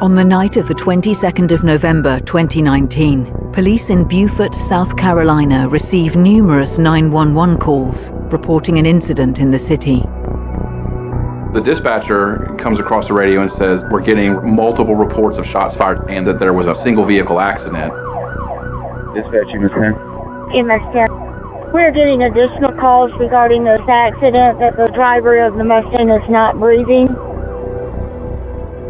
On the night of the 22nd of November 2019, police in Beaufort, South Carolina receive numerous 911 calls reporting an incident in the city. The dispatcher comes across the radio and says, we're getting multiple reports of shots fired and that there was a single vehicle accident. Dispatch, you Ms. We're getting additional calls regarding this accident that the driver of the Mustang is not breathing.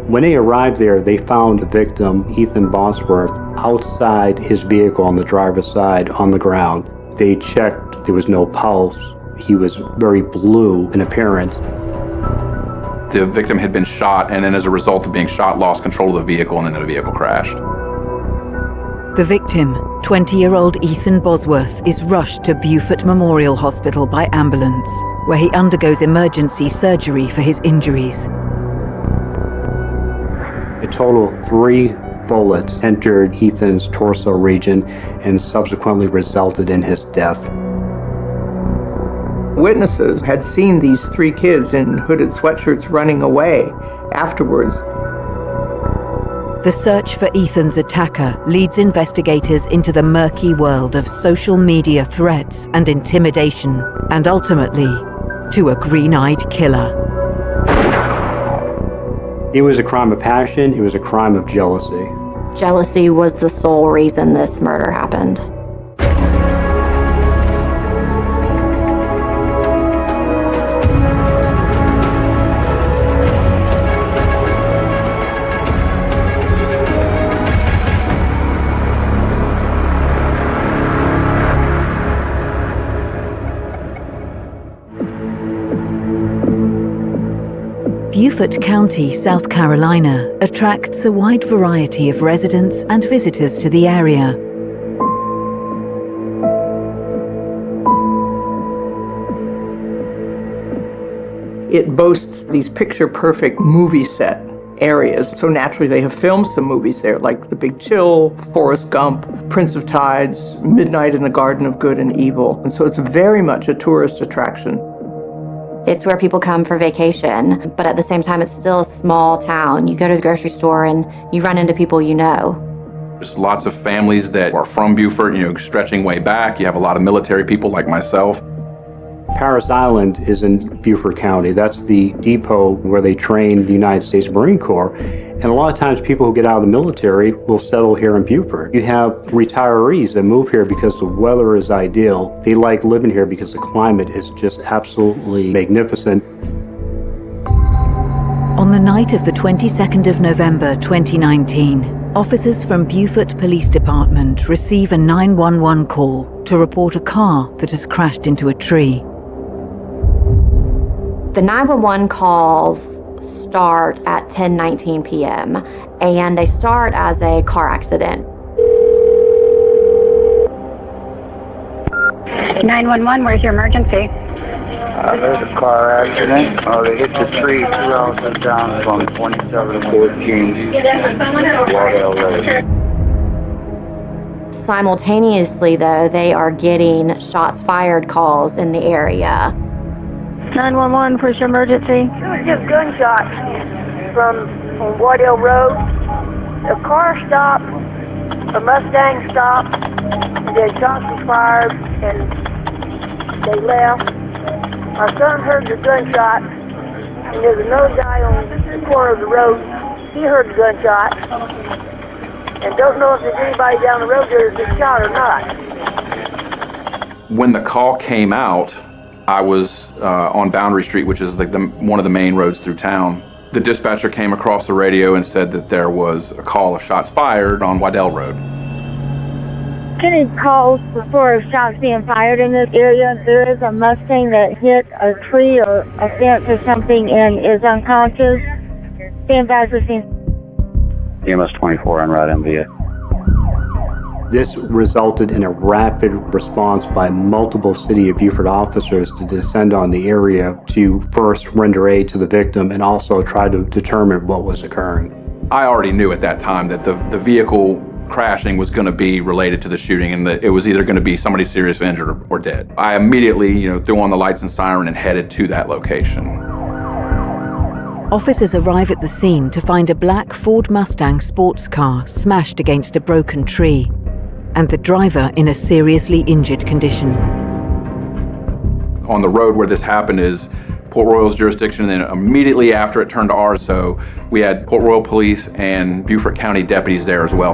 When they arrived there, they found the victim, Ethan Bosworth, outside his vehicle on the driver's side on the ground. They checked, there was no pulse. He was very blue in appearance. The victim had been shot, and then as a result of being shot, lost control of the vehicle, and then the vehicle crashed. The victim, 20-year-old Ethan Bosworth, is rushed to Beaufort Memorial Hospital by ambulance, where he undergoes emergency surgery for his injuries. A total of 3 bullets entered Ethan's torso region and subsequently resulted in his death. Witnesses had seen these 3 kids in hooded sweatshirts running away afterwards. The search for Ethan's attacker leads investigators into the murky world of social media threats and intimidation, and ultimately, to a green-eyed killer. It was a crime of passion, it was a crime of jealousy. Jealousy was the sole reason this murder happened. Beaufort County, South Carolina, attracts a wide variety of residents and visitors to the area. It boasts these picture-perfect movie set areas, so naturally they have filmed some movies there, like The Big Chill, Forrest Gump, Prince of Tides, Midnight in the Garden of Good and Evil, and so it's very much a tourist attraction. It's where people come for vacation, but at the same time, it's still a small town. You go to the grocery store and you run into people you know. There's lots of families that are from Beaufort, stretching way back. You have a lot of military people like myself. Parris Island is in Beaufort County. That's the depot where they train the United States Marine Corps. And a lot of times people who get out of the military will settle here in Beaufort. You have retirees that move here because the weather is ideal. They like living here because the climate is just absolutely magnificent. On the night of the 22nd of November 2019, officers from Beaufort Police Department receive a 911 call to report a car that has crashed into a tree. The 911 calls start at 10:19 p.m. and they start as a car accident. 911, where's your emergency? There's a car accident. They hit the tree 2 houses down from 2714 Wardell Road. Simultaneously, though, they are getting shots fired calls in the area. 911, where's your emergency? It was just gunshots from Wardell Road. The car stopped, the Mustang stopped, the shots were fired, and they left. My son heard the gunshot, and there's another guy on the corner of the road. He heard the gunshot, and don't know if there's anybody down the road there that's been shot or not. When the call came out, I was on Boundary Street, which is like one of the main roads through town. The dispatcher came across the radio and said that there was a call of shots fired on Waddell Road. Any calls for shots being fired in this area? There is a Mustang that hit a tree or a fence or something and is unconscious. Stand by for scene. EMS 24 on route MVA. This resulted in a rapid response by multiple City of Beaufort officers to descend on the area to first render aid to the victim and also try to determine what was occurring. I already knew at that time that the vehicle crashing was going to be related to the shooting and that it was either going to be somebody seriously injured or dead. I immediately, threw on the lights and siren and headed to that location. Officers arrive at the scene to find a black Ford Mustang sports car smashed against a broken tree, and the driver in a seriously injured condition. On the road where this happened is Port Royal's jurisdiction, and then immediately after it turned to ours, so we had Port Royal Police and Beaufort County deputies there as well.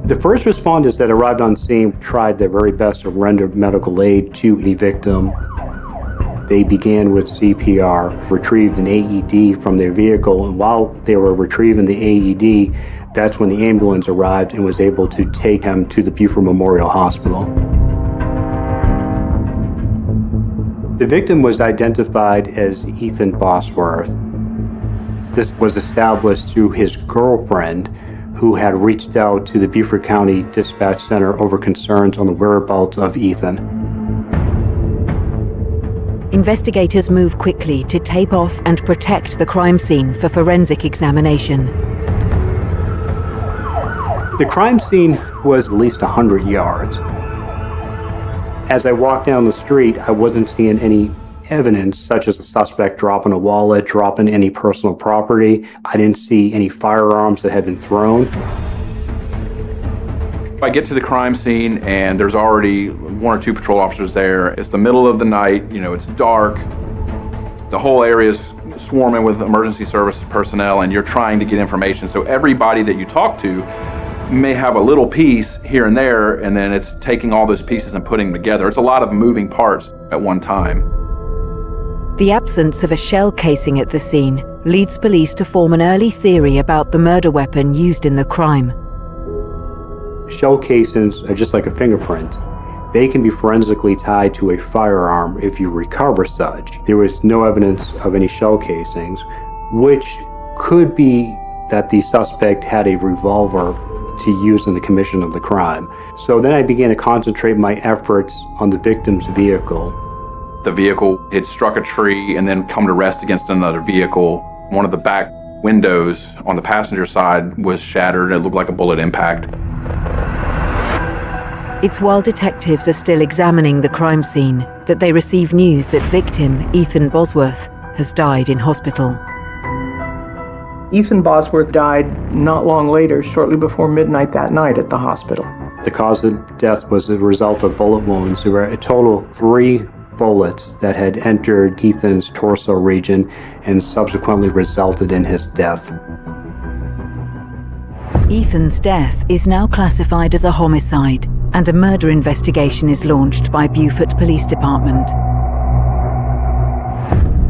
The first responders that arrived on scene tried their very best to render medical aid to the victim. They began with CPR, retrieved an AED from their vehicle, and while they were retrieving the AED, that's when the ambulance arrived and was able to take him to the Beaufort Memorial Hospital. The victim was identified as Ethan Bosworth. This was established through his girlfriend, who had reached out to the Beaufort County Dispatch Center over concerns on the whereabouts of Ethan. Investigators move quickly to tape off and protect the crime scene for forensic examination. The crime scene was at least 100 yards. As I walked down the street, I wasn't seeing any evidence such as a suspect dropping a wallet, dropping any personal property. I didn't see any firearms that had been thrown. I get to the crime scene and there's already 1 or 2 patrol officers there. It's the middle of the night, it's dark. The whole area is swarming with emergency services personnel and you're trying to get information. So everybody that you talk to may have a little piece here and there, and then it's taking all those pieces and putting them together. It's a lot of moving parts at one time. The absence of a shell casing at the scene leads police to form an early theory about the murder weapon used in the crime. Shell casings are just like a fingerprint. They can be forensically tied to a firearm if you recover such. There was no evidence of any shell casings, which could be that the suspect had a revolver to use in the commission of the crime. So then I began to concentrate my efforts on the victim's vehicle. The vehicle had struck a tree and then come to rest against another vehicle. One of the back windows on the passenger side was shattered. It looked like a bullet impact. It's while detectives are still examining the crime scene that they receive news that victim Ethan Bosworth has died in hospital. Ethan Bosworth died not long later, shortly before midnight that night at the hospital. The cause of death was the result of bullet wounds. There were a total of 3 bullets that had entered Ethan's torso region and subsequently resulted in his death. Ethan's death is now classified as a homicide, and a murder investigation is launched by Beaufort Police Department.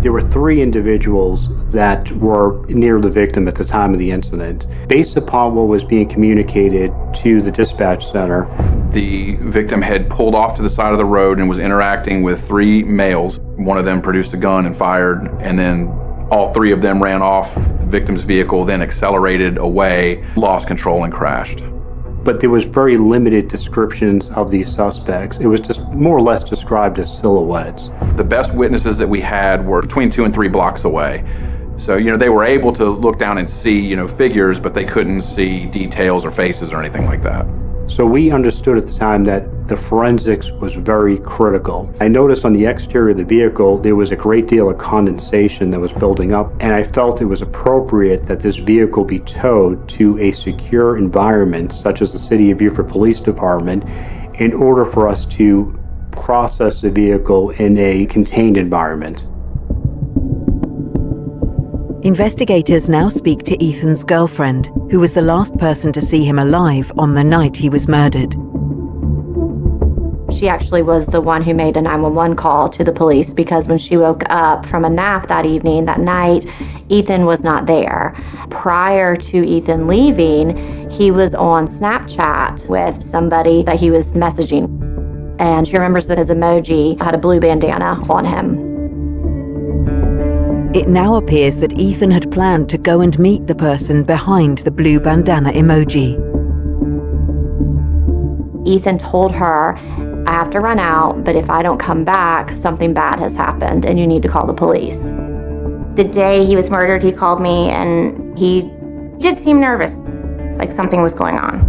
There were 3 individuals that were near the victim at the time of the incident. Based upon what was being communicated to the dispatch center, the victim had pulled off to the side of the road and was interacting with 3 males. One of them produced a gun and fired, and then all 3 of them ran off. The victim's vehicle then accelerated away, lost control, and crashed. But there was very limited descriptions of these suspects. It was just more or less described as silhouettes. The best witnesses that we had were between 2 and 3 blocks away. So, they were able to look down and see, figures, but they couldn't see details or faces or anything like that. So we understood at the time that the forensics was very critical. I noticed on the exterior of the vehicle there was a great deal of condensation that was building up, and I felt it was appropriate that this vehicle be towed to a secure environment such as the City of Beaufort Police Department in order for us to process the vehicle in a contained environment. Investigators now speak to Ethan's girlfriend, who was the last person to see him alive on the night he was murdered. She actually was the one who made a 911 call to the police because when she woke up from a nap that night, Ethan was not there. Prior to Ethan leaving, he was on Snapchat with somebody that he was messaging. And she remembers that his emoji had a blue bandana on him. It now appears that Ethan had planned to go and meet the person behind the blue bandana emoji. Ethan told her, "I have to run out, but if I don't come back, something bad has happened and you need to call the police." The day he was murdered, he called me and he did seem nervous, like something was going on.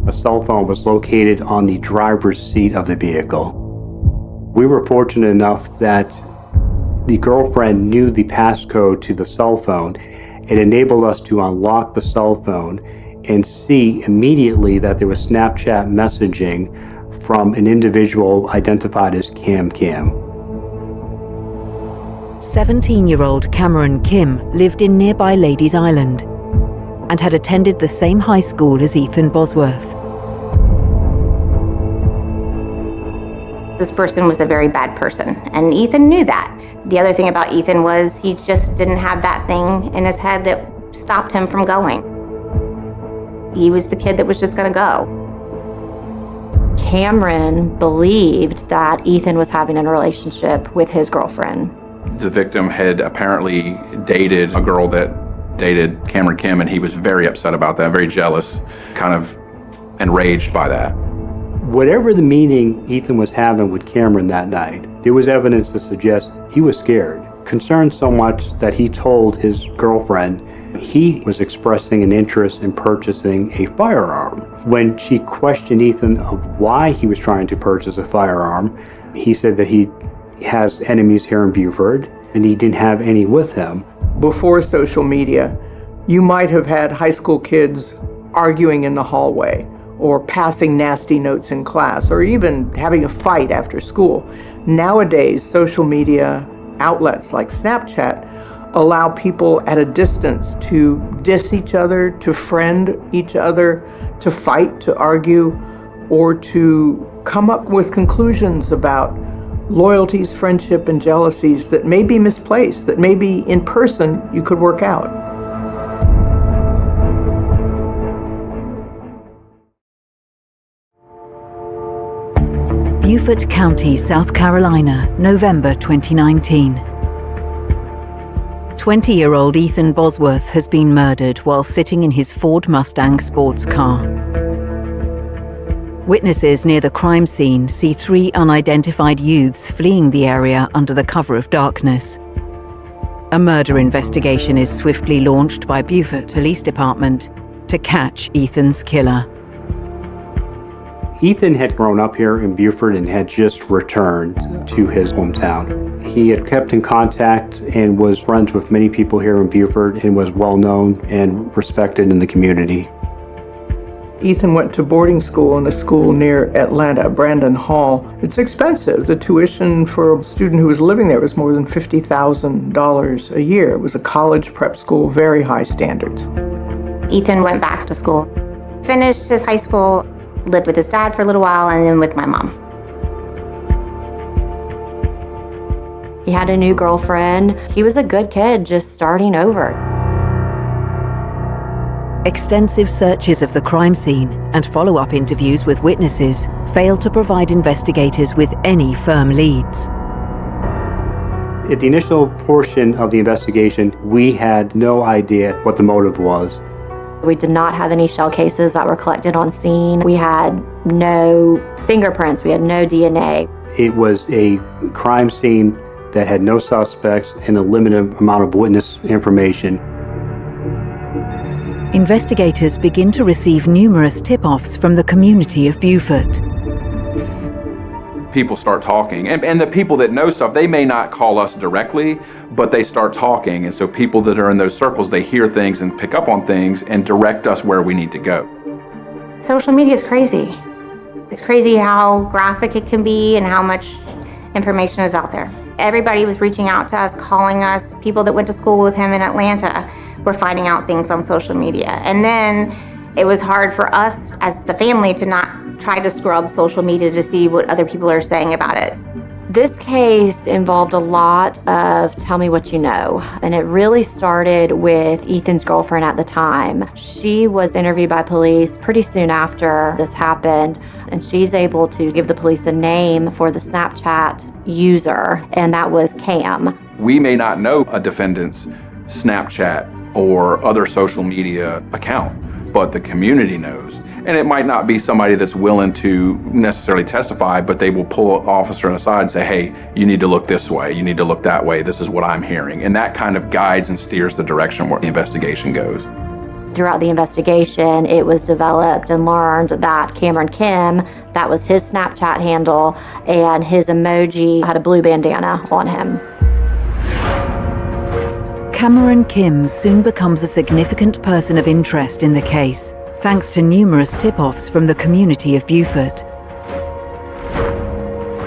A cell phone was located on the driver's seat of the vehicle. We were fortunate enough that The girlfriend knew the passcode to the cell phone. It enabled us to unlock the cell phone and see immediately that there was Snapchat messaging from an individual identified as Cam. 17-year-old Cameron Kim lived in nearby Ladies Island and had attended the same high school as Ethan Bosworth. This person was a very bad person, and Ethan knew that. The other thing about Ethan was he just didn't have that thing in his head that stopped him from going. He was the kid that was just going to go. Cameron believed that Ethan was having a relationship with his girlfriend. The victim had apparently dated a girl that dated Cameron Kim, and he was very upset about that, very jealous, kind of enraged by that. Whatever the meeting Ethan was having with Cameron that night, there was evidence to suggest he was scared, concerned so much that he told his girlfriend he was expressing an interest in purchasing a firearm. When she questioned Ethan of why he was trying to purchase a firearm, he said that he has enemies here in Beaufort and he didn't have any with him. Before social media, you might have had high school kids arguing in the hallway or passing nasty notes in class or even having a fight after school. Nowadays, social media outlets like Snapchat allow people at a distance to diss each other, to friend each other, to fight, to argue, or to come up with conclusions about loyalties, friendship, and jealousies that may be misplaced, that maybe in person you could work out. Beaufort County, South Carolina, November 2019. 20-year-old Ethan Bosworth has been murdered while sitting in his Ford Mustang sports car. Witnesses near the crime scene see 3 unidentified youths fleeing the area under the cover of darkness. A murder investigation is swiftly launched by Beaufort Police Department to catch Ethan's killer. Ethan had grown up here in Beaufort and had just returned to his hometown. He had kept in contact and was friends with many people here in Beaufort and was well known and respected in the community. Ethan went to boarding school in a school near Atlanta, Brandon Hall. It's expensive. The tuition for a student who was living there was more than $50,000 a year. It was a college prep school, very high standards. Ethan went back to school, finished his high school, lived with his dad for a little while, and then with my mom. He had a new girlfriend. He was a good kid, just starting over. Extensive searches of the crime scene and follow-up interviews with witnesses failed to provide investigators with any firm leads. At the initial portion of the investigation, we had no idea what the motive was. We did not have any shell cases that were collected on scene. We had no fingerprints. We had no DNA. It was a crime scene that had no suspects and a limited amount of witness information. Investigators begin to receive numerous tip-offs from the community of Beaufort. People start talking, and the people that know stuff, they may not call us directly, but they start talking, and so people that are in those circles, they hear things and pick up on things and direct us where we need to go. Social media is crazy. It's crazy how graphic it can be and how much information is out there. Everybody was reaching out to us, calling us. People that went to school with him in Atlanta were finding out things on social media. And then it was hard for us as the family to not try to scrub social media to see what other people are saying about it. This case involved a lot of tell me what you know, and it really started with Ethan's girlfriend at the time. She was interviewed by police pretty soon after this happened, and she's able to give the police a name for the Snapchat user, and that was Cam. We may not know a defendant's Snapchat or other social media account, but the community knows. And it might not be somebody that's willing to necessarily testify, but they will pull an officer aside and say, hey, you need to look this way, you need to look that way, this is what I'm hearing. And that kind of guides and steers the direction where the investigation goes. Throughout the investigation, it was developed and learned that Cameron Kim, that was his Snapchat handle, and his emoji had a blue bandana on him. Cameron Kim soon becomes a significant person of interest in the case, thanks to numerous tip-offs from the community of Beaufort.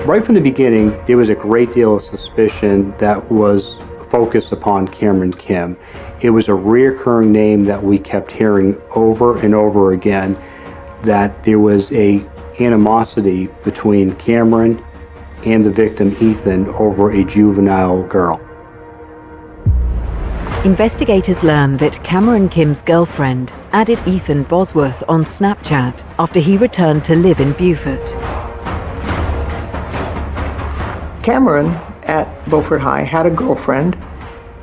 Right from the beginning, there was a great deal of suspicion that was focused upon Cameron Kim. It was a recurring name that we kept hearing over and over again, that there was a animosity between Cameron and the victim Ethan over a juvenile girl. Investigators learned that Cameron Kim's girlfriend added Ethan Bosworth on Snapchat after he returned to live in Beaufort. Cameron at Beaufort High had a girlfriend,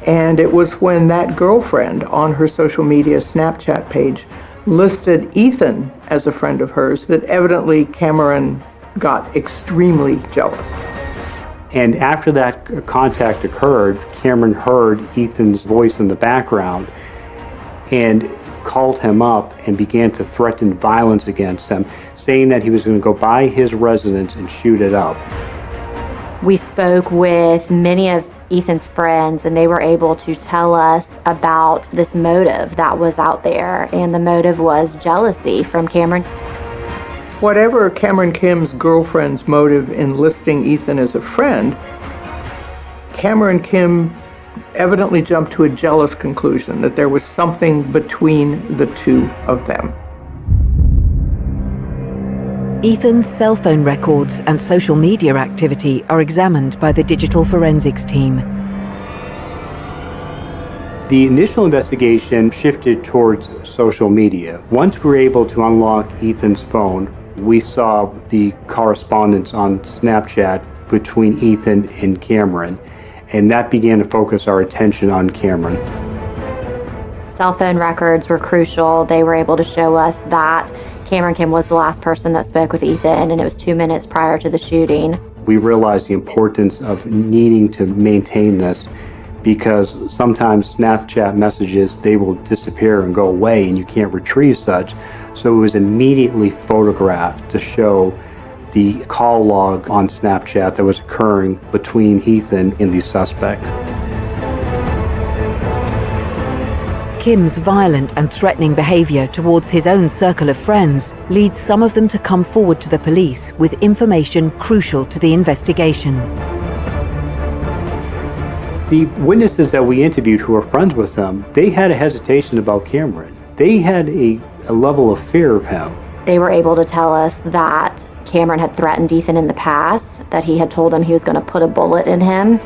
and it was when that girlfriend on her social media Snapchat page listed Ethan as a friend of hers that evidently Cameron got extremely jealous. And after that contact occurred, Cameron heard Ethan's voice in the background and called him up and began to threaten violence against him, saying that he was going to go by his residence and shoot it up. We spoke with many of Ethan's friends, and they were able to tell us about this motive that was out there, and the motive was jealousy from Cameron. Whatever Cameron Kim's girlfriend's motive in listing Ethan as a friend, Cameron Kim evidently jumped to a jealous conclusion that there was something between the two of them. Ethan's cell phone records and social media activity are examined by the digital forensics team. The initial investigation shifted towards social media. Once we were able to unlock Ethan's phone, we saw the correspondence on Snapchat between Ethan and Cameron, and that began to focus our attention on Cameron. Cell phone records were crucial. They were able to show us that Cameron Kim was the last person that spoke with Ethan, and it was 2 minutes prior to the shooting. We realized the importance of needing to maintain this, because sometimes Snapchat messages, they will disappear and go away and you can't retrieve such. So it was immediately photographed to show the call log on Snapchat that was occurring between Ethan and the suspect. Kim's violent and threatening behavior towards his own circle of friends leads some of them to come forward to the police with information crucial to the investigation. The witnesses that we interviewed who were friends with him, they had a hesitation about Cameron. They had a level of fear of him. They were able to tell us that Cameron had threatened Ethan in the past, that he had told him he was going to put a bullet in him,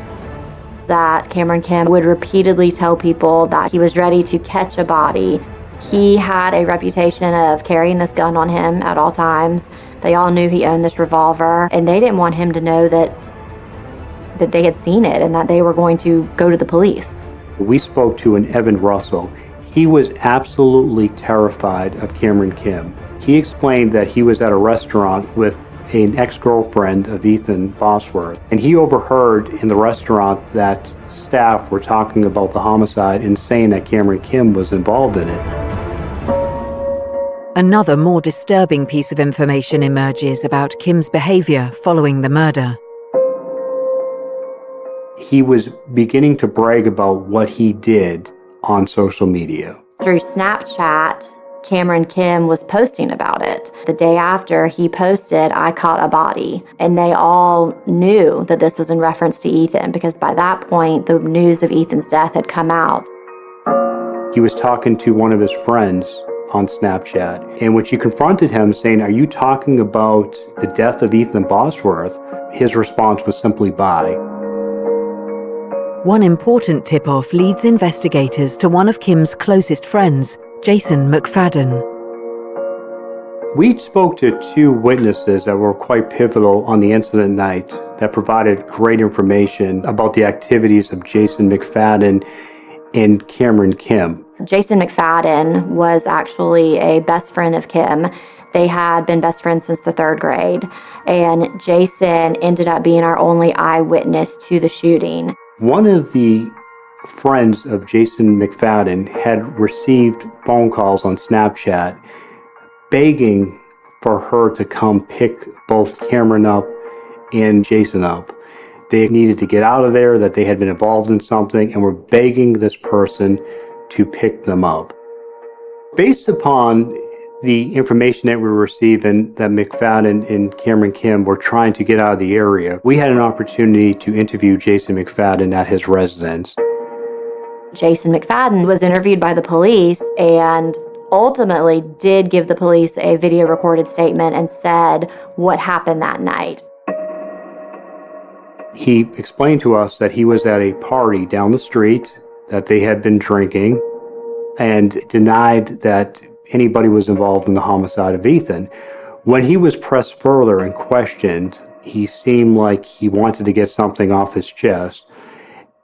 that Cameron Kim would repeatedly tell people that he was ready to catch a body. He had a reputation of carrying this gun on him at all times. They all knew he owned this revolver, and they didn't want him to know that they had seen it and that they were going to go to the police. We spoke to an Evan Russell. He was absolutely terrified of Cameron Kim. He explained that he was at a restaurant with an ex-girlfriend of Ethan Bosworth, and he overheard in the restaurant that staff were talking about the homicide and saying that Cameron Kim was involved in it. Another more disturbing piece of information emerges about Kim's behavior following the murder. He was beginning to brag about what he did on social media. Through Snapchat, Cameron Kim was posting about it. The day after he posted, "I caught a body," and they all knew that this was in reference to Ethan, because by that point, the news of Ethan's death had come out. He was talking to one of his friends on Snapchat, and when she confronted him saying, "Are you talking about the death of Ethan Bosworth?" his response was simply, "Bye." One important tip-off leads investigators to one of Kim's closest friends, Jason McFadden. We spoke to two witnesses that were quite pivotal on the incident night that provided great information about the activities of Jason McFadden and Cameron Kim. Jason McFadden was actually a best friend of Kim. They had been best friends since the 3rd grade, and Jason ended up being our only eyewitness to the shooting. One of the friends of Jason McFadden had received phone calls on Snapchat begging for her to come pick both Cameron up and Jason up. they needed to get out of there, that they had been involved in something, and were begging this person to pick them up. Based upon the information that we were receiving that McFadden and Cameron Kim were trying to get out of the area, we had an opportunity to interview Jason McFadden at his residence. Jason McFadden was interviewed by the police and ultimately did give the police a video recorded statement and said what happened that night. He explained to us that he was at a party down the street, that they had been drinking, and denied that anybody was involved in the homicide of Ethan. When he was pressed further and questioned, he seemed like he wanted to get something off his chest.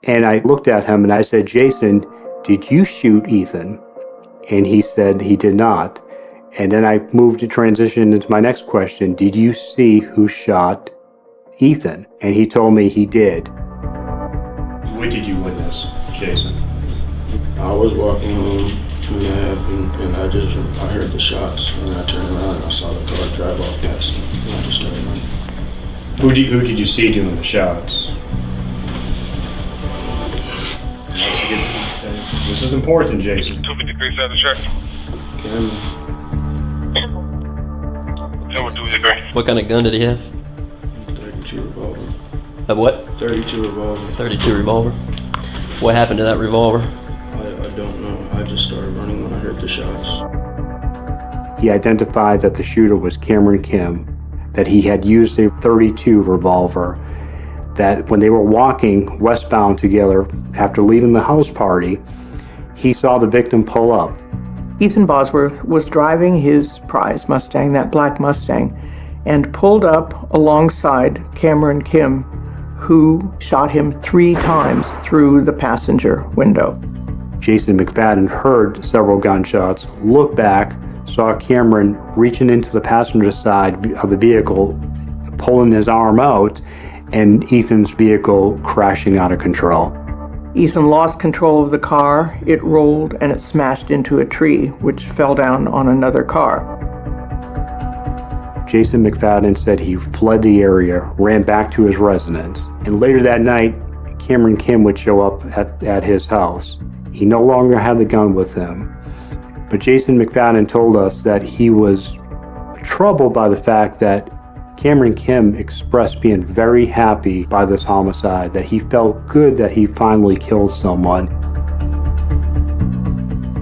And I looked at him and I said, "Jason, did you shoot Ethan?" And he said he did not. And then I moved to transition into my next question: did you see who shot Ethan? And he told me he did. What did you witness, Jason? I was walking home when that happened, and I heard the shots, and I turned around and I saw the car drive off past me, and I just started running. Who did you see doing the shots? This is important, Jason. 253 South Church. What kind of gun did he have? 32 revolver. A what? 32 revolver. 32 revolver. What happened to that revolver? I don't know. I just started running when I heard the shots. He identified that the shooter was Cameron Kim, that he had used a 32 revolver, that when they were walking westbound together after leaving the house party, he saw the victim pull up. Ethan Bosworth was driving his prize Mustang, that black Mustang, and pulled up alongside Cameron Kim, who shot him 3 times through the passenger window. Jason McFadden heard several gunshots, looked back, saw Cameron reaching into the passenger side of the vehicle, pulling his arm out, and Ethan's vehicle crashing out of control. Ethan lost control of the car. It rolled and it smashed into a tree, which fell down on another car. Jason McFadden said he fled the area, ran back to his residence, and later that night, Cameron Kim would show up at his house. He no longer had the gun with him, but Jason McFadden told us that he was troubled by the fact that Cameron Kim expressed being very happy by this homicide, that he felt good that he finally killed someone.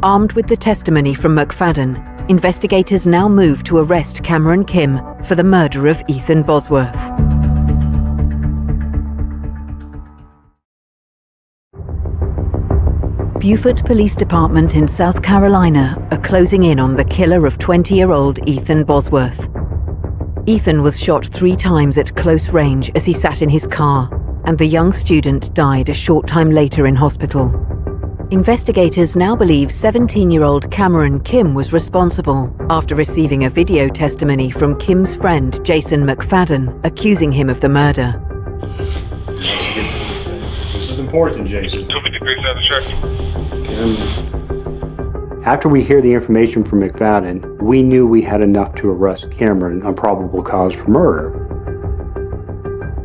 Armed with the testimony from McFadden, investigators now move to arrest Cameron Kim for the murder of Ethan Bosworth. Beaufort Police Department in South Carolina are closing in on the killer of 20-year-old Ethan Bosworth. Ethan was shot 3 times at close range as he sat in his car, and the young student died a short time later in hospital. Investigators now believe 17-year-old Cameron Kim was responsible after receiving a video testimony from Kim's friend Jason McFadden accusing him of the murder. This is important, Jason. 253 South Church. After we hear the information from McFadden, we knew we had enough to arrest Cameron on probable cause for murder.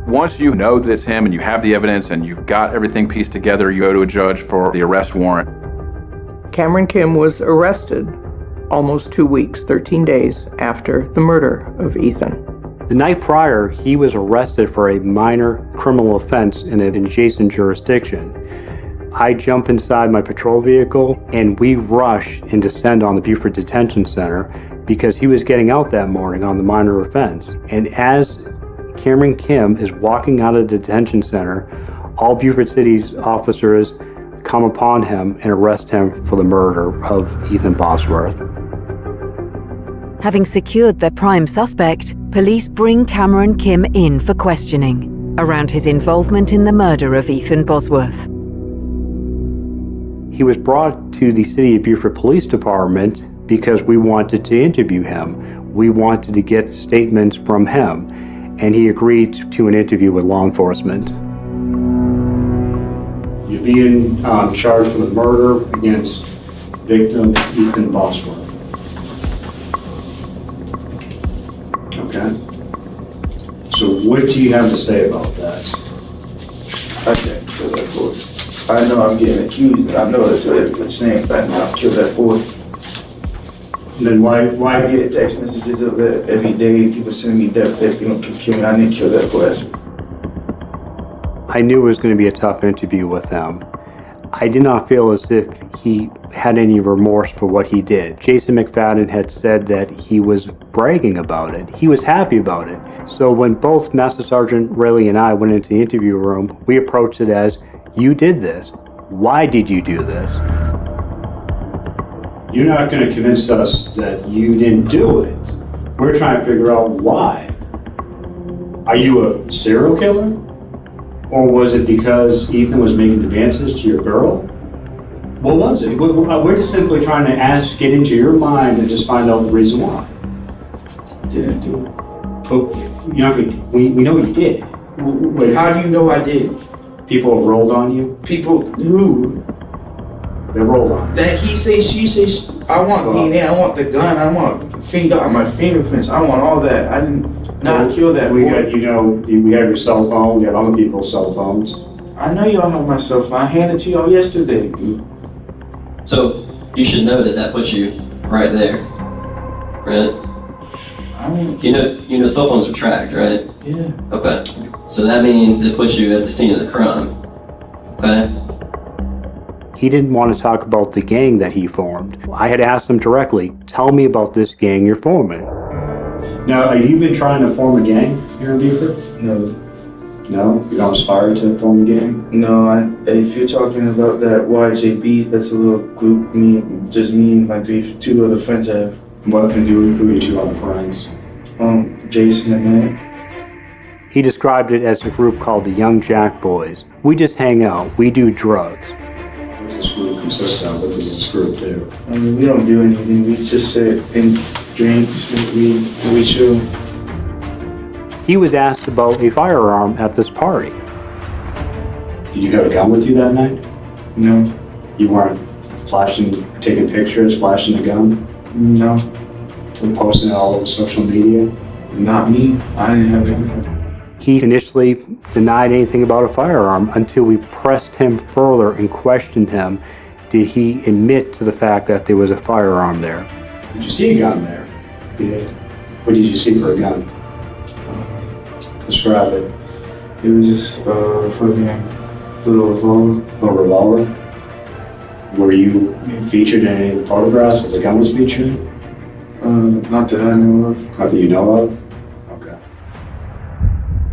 Once you know that it's him and you have the evidence and you've got everything pieced together, you go to a judge for the arrest warrant. Cameron Kim was arrested almost 2 weeks, 13 days after the murder of Ethan. The night prior, he was arrested for a minor criminal offense in an adjacent jurisdiction. I jump inside my patrol vehicle and we rush and descend on the Beaufort Detention Center because he was getting out that morning on the minor offense. And as Cameron Kim is walking out of the detention center, all Beaufort City's officers come upon him and arrest him for the murder of Ethan Bosworth. Having secured their prime suspect, police bring Cameron Kim in for questioning around his involvement in the murder of Ethan Bosworth. He was brought to the City of Beaufort Police Department because we wanted to interview him. We wanted to get statements from him, and he agreed to an interview with law enforcement. You're being charged for the murder against victim Ethan Bosworth. Okay. So what do you have to say about that? I didn't kill that boy. I know I'm getting accused, and I know it's the same thing. I killed that boy. Then why I get text messages of that every day. People send me death threats. They don't kill me. I didn't kill that boy. I knew it was going to be a tough interview with him. I did not feel as if he had any remorse for what he did. Jason McFadden had said that he was bragging about it. He was happy about it. So when both Master Sergeant Rayleigh and I went into the interview room, we approached it as, you did this. Why did you do this? You're not going to convince us that you didn't do it. We're trying to figure out why. Are you a serial killer? Or was it because Ethan was making advances to your girl? What was it? We're just simply trying to get into your mind and just find out the reason why. Didn't do it. But we know you did. Wait, how do you know I did? People have rolled on you? People who? They rolled on you. That he say, she say, I want DNA, I want the gun, I want my fingerprints, I want all that. I didn't not kill that boy. We have your cell phone, we have other people's cell phones. I know y'all have my cell phone. I handed it to y'all yesterday. So you should know that puts you right there, right? You know cell phones are tracked, right? Yeah. Okay. So that means it puts you at the scene of the crime. Okay? He didn't want to talk about the gang that he formed. I had asked him directly, tell me about this gang you're forming. Now, have you been trying to form a gang here in Beaufort? No. No? You don't aspire to form a gang? No, if you're talking about that YJB, that's a little group, me and my two other friends have. What can do who are your two other friends? Jason and Matt. He described it as a group called the Young Jack Boys. We just hang out. We do drugs. What does this group consist of? What does this group do? We don't do anything. We just sit and drink, smoke weed, and we chill. He was asked about a firearm at this party. Did you have a gun with you that night? No. You weren't taking pictures, flashing a gun? No. And posting it all over social media? Not me. I didn't have anything. He initially denied anything about a firearm until we pressed him further and questioned him. Did he admit to the fact that there was a firearm there? Did you see a gun there? Yeah. What did you see for a gun? Describe it. It was just fucking little revolver. A revolver? Were you featured in any photographs that the gun was featured? Not that I know of. Not that you know of? Okay.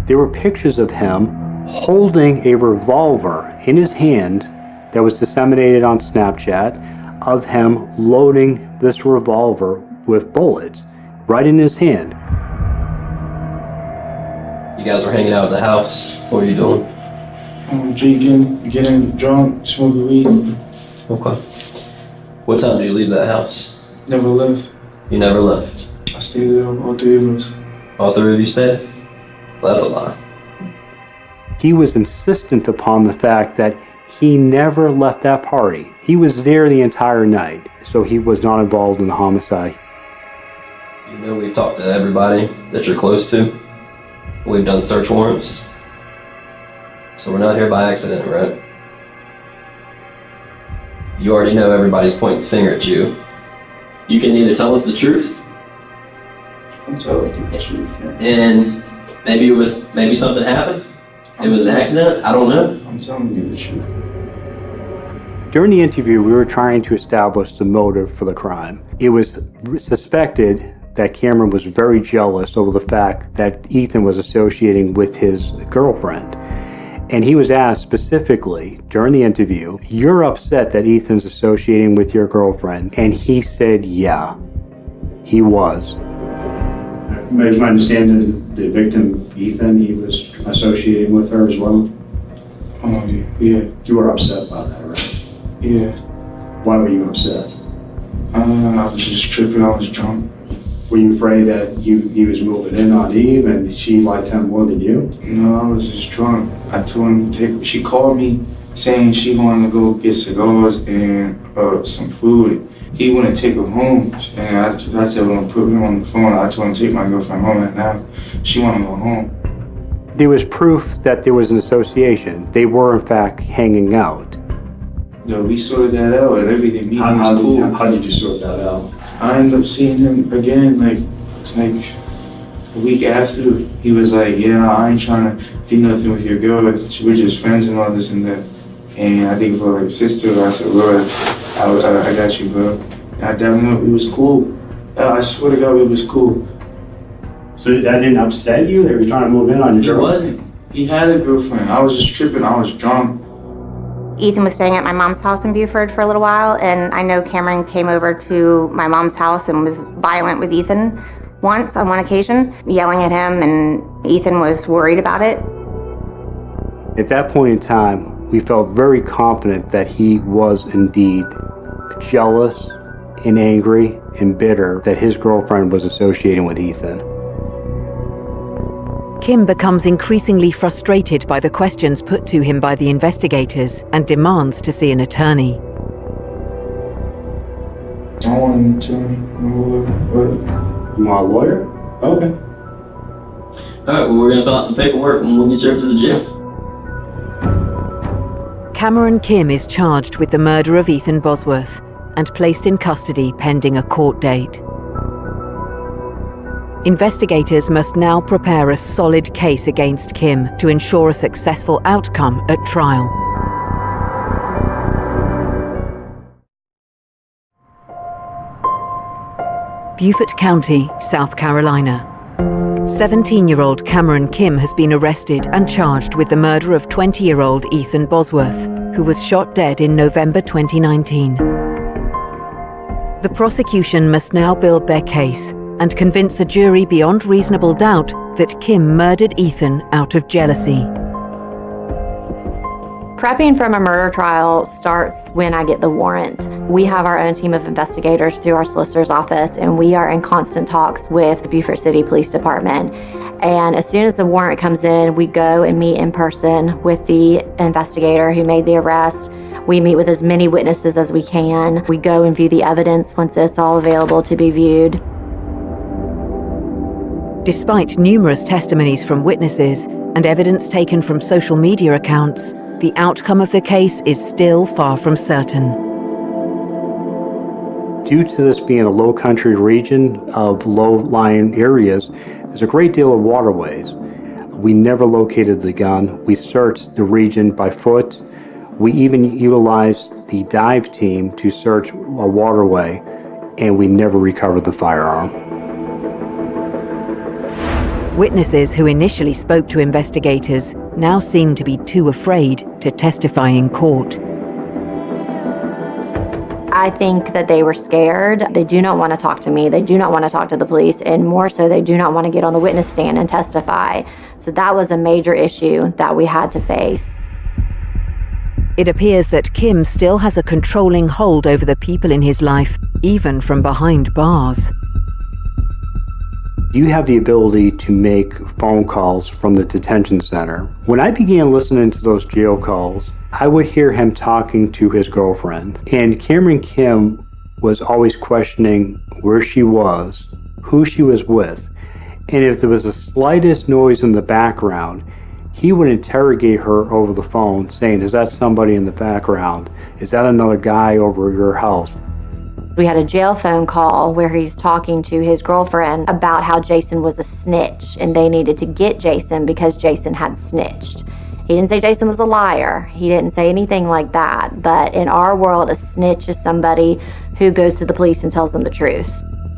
There were pictures of him holding a revolver in his hand that was disseminated on Snapchat of him loading this revolver with bullets right in his hand. You guys were hanging out at the house. What were you doing? Drinking, getting drunk, smoking weed. Okay. What time did you leave that house? Never left. You never left? I stayed there, all three of us. All three of you stayed? Well, that's a lie. He was insistent upon the fact that he never left that party. He was there the entire night, so he was not involved in the homicide. You know we've talked to everybody that you're close to. We've done search warrants. So we're not here by accident, right? You already know everybody's pointing the finger at you. You can either tell us the truth. I'm telling you the truth. And maybe something happened. It was an accident. I don't know. I'm telling you the truth. During the interview, we were trying to establish the motive for the crime. It was suspected that Cameron was very jealous over the fact that Ethan was associating with his girlfriend. And he was asked specifically during the interview, you're upset that Ethan's associating with your girlfriend? And he said, yeah, he was. Is my understanding the victim, Ethan, he was associating with her as well? Yeah. You were upset about that, right? Yeah. Why were you upset? I was just tripping, I was drunk. Were you afraid that he was moving in on Eve and she liked him more than you? No, I was just drunk. I told him she called me saying she wanted to go get cigars and some food. He wouldn't take her home. And I said, well, put him on the phone. I told him to take my girlfriend home, and now she wanted to go home. There was proof that there was an association. They were, in fact, hanging out. No, we sorted that out and everything. How did you sort that out? I ended up seeing him again, like a week after. He was like, yeah, I ain't trying to do nothing with your girl. We're just friends and all this and that. And I think for like sister, I said, Lord, I got you, bro. And I definitely, it was cool. I swear to God, it was cool. So that didn't upset you? They were trying to move in on your girl? He wasn't. He had a girlfriend. I was just tripping. I was drunk. Ethan was staying at my mom's house in Buford for a little while, and I know Cameron came over to my mom's house and was violent with Ethan once on one occasion, yelling at him, and Ethan was worried about it. At that point in time, we felt very confident that he was indeed jealous and angry and bitter that his girlfriend was associating with Ethan. Kim becomes increasingly frustrated by the questions put to him by the investigators and demands to see an attorney. I want an attorney. You want a lawyer? Okay. Alright, well, we're gonna fill out some paperwork and we'll get you over to the jail. Cameron Kim is charged with the murder of Ethan Bosworth and placed in custody pending a court date. Investigators must now prepare a solid case against Kim to ensure a successful outcome at trial. Beaufort County, South Carolina. 17-year-old Cameron Kim has been arrested and charged with the murder of 20-year-old Ethan Bosworth, who was shot dead in November 2019. The prosecution must now build their case and convince a jury beyond reasonable doubt that Kim murdered Ethan out of jealousy. Prepping from a murder trial starts when I get the warrant. We have our own team of investigators through our solicitor's office, and we are in constant talks with the Beaufort City Police Department. And as soon as the warrant comes in, we go and meet in person with the investigator who made the arrest. We meet with as many witnesses as we can. We go and view the evidence once it's all available to be viewed. Despite numerous testimonies from witnesses and evidence taken from social media accounts, the outcome of the case is still far from certain. Due to this being a low country region of low-lying areas, there's a great deal of waterways. We never located the gun. We searched the region by foot. We even utilized the dive team to search a waterway, and we never recovered the firearm. Witnesses who initially spoke to investigators now seem to be too afraid to testify in court. I think that they were scared. They do not want to talk to me. They do not want to talk to the police, and more so, they do not want to get on the witness stand and testify. So that was a major issue that we had to face. It appears that Kim still has a controlling hold over the people in his life, even from behind bars. You have the ability to make phone calls from the detention center. When I began listening to those jail calls, I would hear him talking to his girlfriend. And Cameron Kim was always questioning where she was, who she was with, and if there was the slightest noise in the background, he would interrogate her over the phone, saying, is that somebody in the background? Is that another guy over your house? We had a jail phone call where he's talking to his girlfriend about how Jason was a snitch and they needed to get Jason because Jason had snitched. He didn't say Jason was a liar. He didn't say anything like that. But in our world, a snitch is somebody who goes to the police and tells them the truth.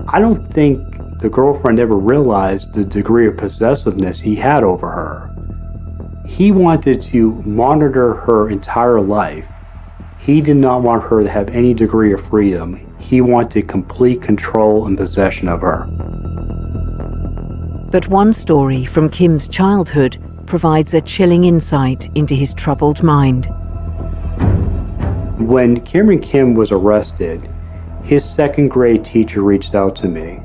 I don't think the girlfriend ever realized the degree of possessiveness he had over her. He wanted to monitor her entire life. He did not want her to have any degree of freedom. He wanted complete control and possession of her. But one story from Kim's childhood provides a chilling insight into his troubled mind. When Cameron Kim was arrested, his second grade teacher reached out to me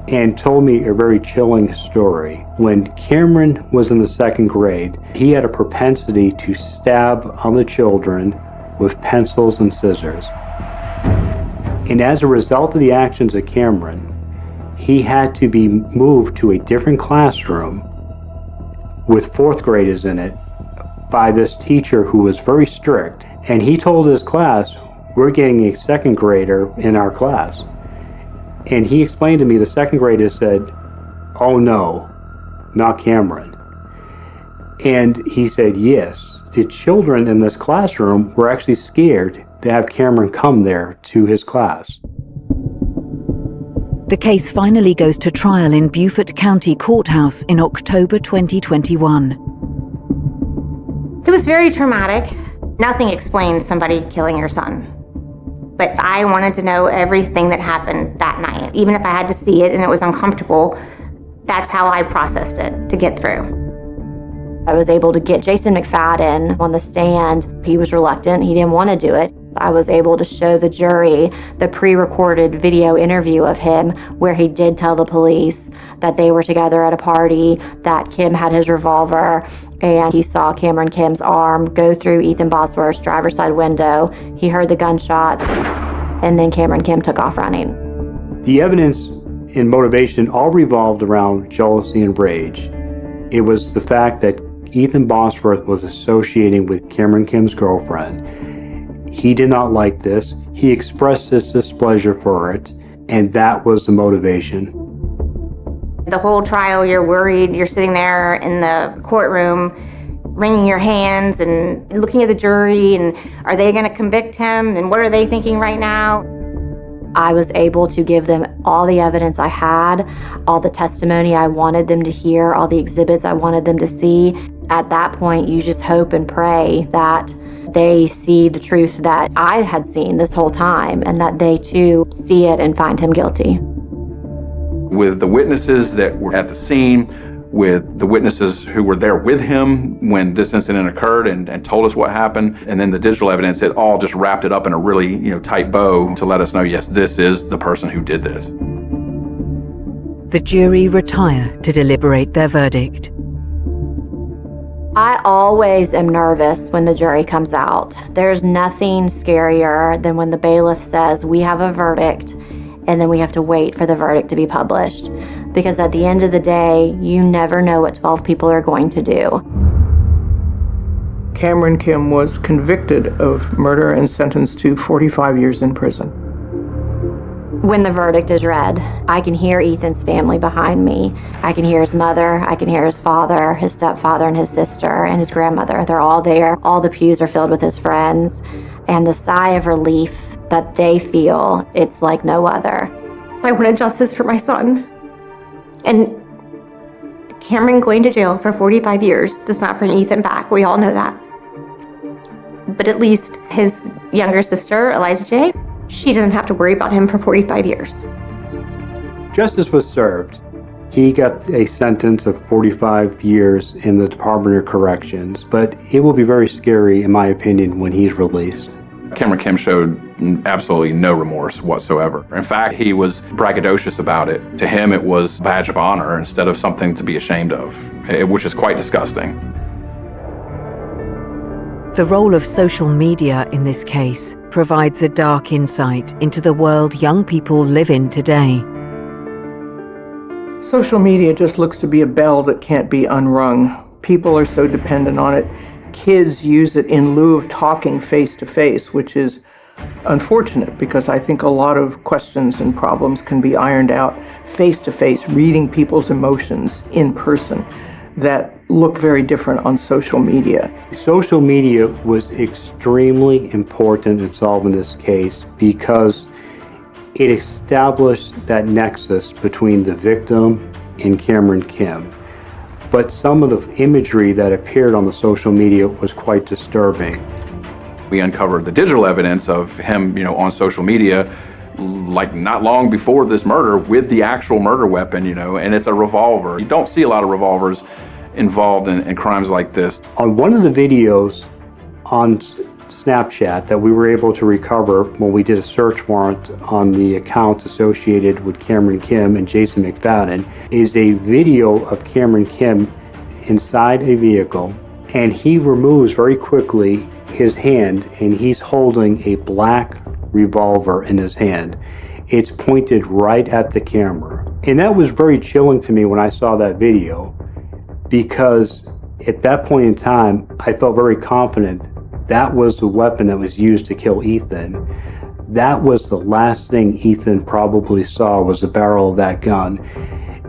and told me a very chilling story. When Cameron was in the second grade, he had a propensity to stab other children with pencils and scissors. And as a result of the actions of Cameron, he had to be moved to a different classroom with fourth graders in it by this teacher who was very strict. And he told his class, we're getting a second grader in our class. And he explained to me, the second grader said, oh no, not Cameron. And he said, yes. The children in this classroom were actually scared to have Cameron come there to his class. The case finally goes to trial in Beaufort County Courthouse in October 2021. It was very traumatic. Nothing explains somebody killing your son. But I wanted to know everything that happened that night. Even if I had to see it and it was uncomfortable, that's how I processed it to get through. I was able to get Jason McFadden on the stand. He was reluctant. He didn't want to do it. I was able to show the jury the pre-recorded video interview of him where he did tell the police that they were together at a party, that Kim had his revolver, and he saw Cameron Kim's arm go through Ethan Bosworth's driver's side window. He heard the gunshots, and then Cameron Kim took off running. The evidence and motivation all revolved around jealousy and rage. It was the fact that Ethan Bosworth was associating with Cameron Kim's girlfriend. He did not like this. He expressed his displeasure for it, and that was the motivation. The whole trial, you're worried, you're sitting there in the courtroom, wringing your hands and looking at the jury, and are they going to convict him, and what are they thinking right now? I was able to give them all the evidence I had, all the testimony I wanted them to hear, all the exhibits I wanted them to see. At that point, you just hope and pray that they see the truth that I had seen this whole time, and that they too see it and find him guilty. With the witnesses that were at the scene, with the witnesses who were there with him when this incident occurred and told us what happened, and then the digital evidence, it all just wrapped it up in a really tight bow to let us know, yes, this is the person who did this. The jury retire to deliberate their verdict. I always am nervous when the jury comes out. There's nothing scarier than when the bailiff says we have a verdict and then we have to wait for the verdict to be published. Because at the end of the day, you never know what 12 people are going to do. Cameron Kim was convicted of murder and sentenced to 45 years in prison. When the verdict is read, I can hear Ethan's family behind me. I can hear his mother, I can hear his father, his stepfather, and his sister, and his grandmother. They're all there. All the pews are filled with his friends. And the sigh of relief that they feel, it's like no other. I wanted justice for my son. And Cameron going to jail for 45 years does not bring Ethan back. We all know that. But at least his younger sister, Eliza J., she doesn't have to worry about him for 45 years. Justice was served. He got a sentence of 45 years in the Department of Corrections, but it will be very scary, in my opinion, when he's released. Cameron Kim showed absolutely no remorse whatsoever. In fact, he was braggadocious about it. To him, it was a badge of honor instead of something to be ashamed of, which is quite disgusting. The role of social media in this case provides a dark insight into the world young people live in today. Social media just looks to be a bell that can't be unrung. People are so dependent on it. Kids use it in lieu of talking face to face, which is unfortunate because I think a lot of questions and problems can be ironed out face to face, reading people's emotions in person that look very different on social media. Social media was extremely important in solving this case because it established that nexus between the victim and Cameron Kim. But some of the imagery that appeared on the social media was quite disturbing. We uncovered the digital evidence of him, on social media, like not long before this murder, with the actual murder weapon, and it's a revolver. You don't see a lot of revolvers involved in crimes like this. On one of the videos on Snapchat that we were able to recover when we did a search warrant on the accounts associated with Cameron Kim and Jason McFadden is a video of Cameron Kim inside a vehicle, and he removes very quickly his hand and he's holding a black revolver in his hand. It's pointed right at the camera. And that was very chilling to me when I saw that video, because At that point in time, I felt very confident that was the weapon that was used to kill Ethan. That was the last thing Ethan probably saw, was the barrel of that gun.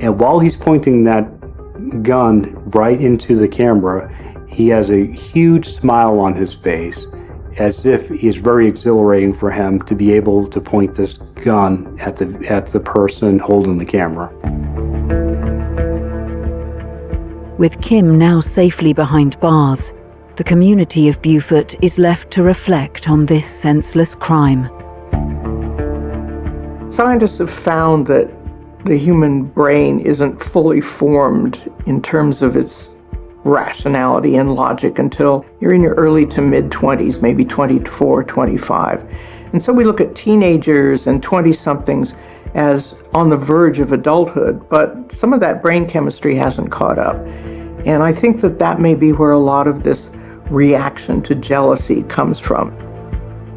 And while he's pointing that gun right into the camera, he has a huge smile on his face, as if it's very exhilarating for him to be able to point this gun at the person holding the camera. With Kim now safely behind bars, the community of Beaufort is left to reflect on this senseless crime. Scientists have found that the human brain isn't fully formed in terms of its rationality and logic until you're in your early to mid-20s, maybe 24, 25. And so we look at teenagers and 20-somethings as on the verge of adulthood, but some of that brain chemistry hasn't caught up. And I think that that may be where a lot of this reaction to jealousy comes from.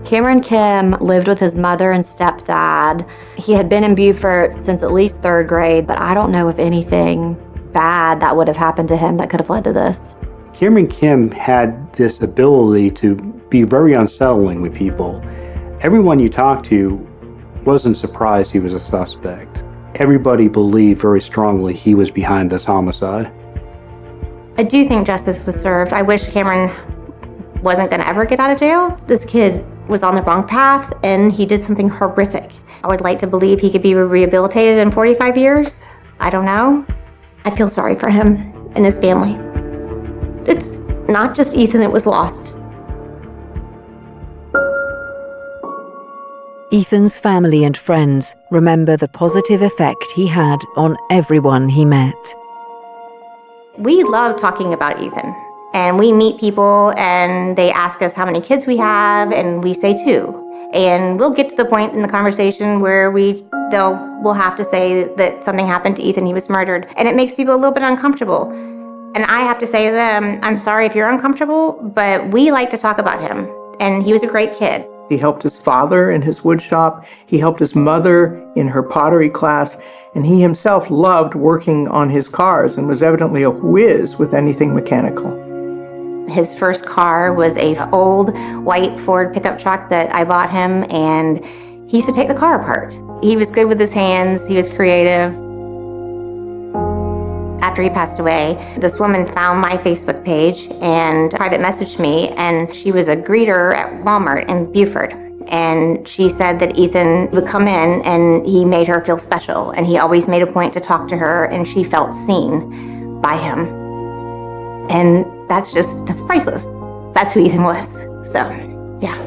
Cameron Kim lived with his mother and stepdad. He had been in Beaufort since at least 3rd grade, but I don't know if anything bad that would have happened to him that could have led to this. Cameron Kim had this ability to be very unsettling with people. Everyone you talked to wasn't surprised he was a suspect. Everybody believed very strongly he was behind this homicide. I do think justice was served. I wish Cameron wasn't going to ever get out of jail. This kid was on the wrong path and he did something horrific. I would like to believe he could be rehabilitated in 45 years. I don't know. I feel sorry for him and his family. It's not just Ethan that was lost. Ethan's family and friends remember the positive effect he had on everyone he met. We love talking about Ethan. And we meet people and they ask us how many kids we have, and we say 2. And we'll get to the point in the conversation where we'll have to say that something happened to Ethan, he was murdered. And it makes people a little bit uncomfortable. And I have to say to them, I'm sorry if you're uncomfortable, but we like to talk about him. And he was a great kid. He helped his father in his wood shop. He helped his mother in her pottery class. And he himself loved working on his cars and was evidently a whiz with anything mechanical. His first car was an old white Ford pickup truck that I bought him, and he used to take the car apart. He was good with his hands, he was creative. After he passed away, this woman found my Facebook page and private messaged me, and she was a greeter at Walmart in Beaufort. And she said that Ethan would come in and he made her feel special, and he always made a point to talk to her, and she felt seen by him. And that's priceless. That's who Ethan was. So, yeah.